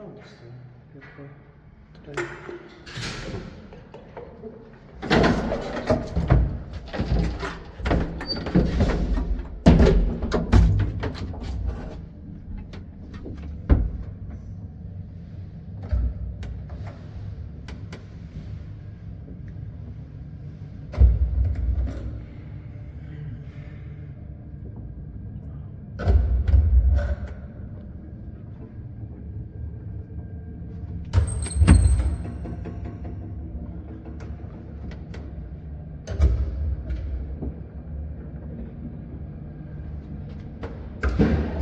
Oh, that's beautiful today.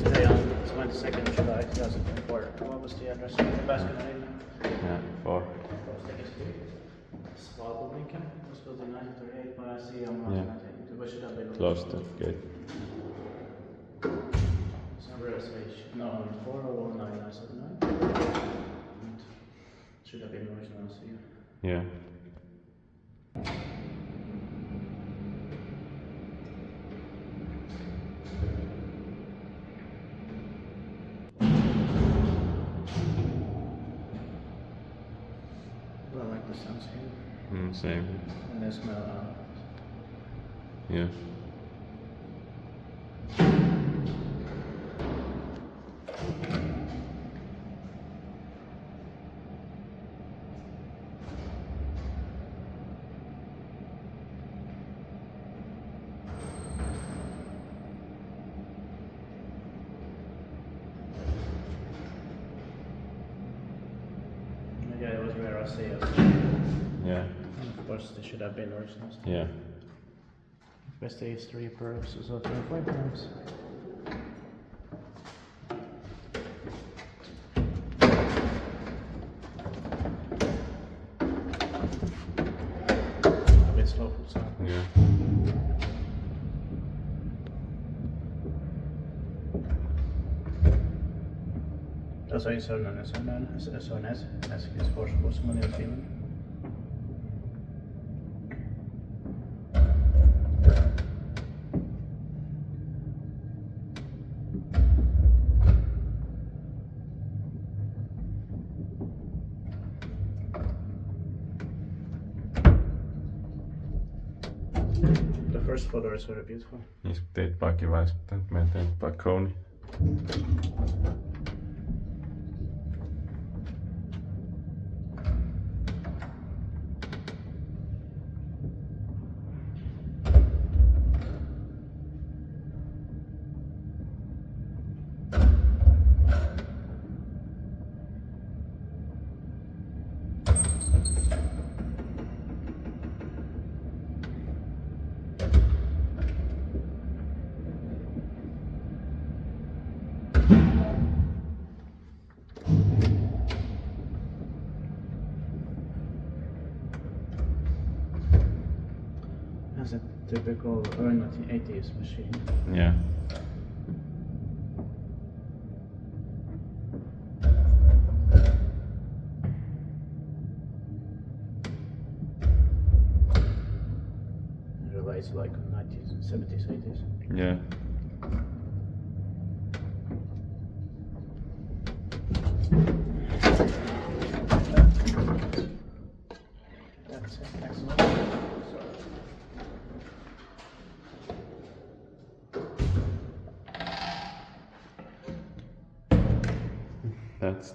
Today on 22nd July 2024. What was the address? Pääskylänrinne. Yeah, 4. Svalbard Lincoln was built in 1938 by ASEA on March Yeah. 19. Where should have been? Close to gate. Some reservation. No, 401979. And should have been original ASEA. Yeah. Well, I like the sounds here. Same. And they smell Yeah. yeah, it was rare ASEA. Yeah. And of course, they should have been originals. Yeah. Best history purposes of 25 times. A bit slow food sound. Yeah. Alltså i sönen äsken sportsmål i Finland. The first photo is very beautiful. Inspireert pakkivaistat meidän by Kone. That's a typical early 1980s machine. Yeah. It relates like 1970s, 80s. Yeah. That's it. Excellent. That's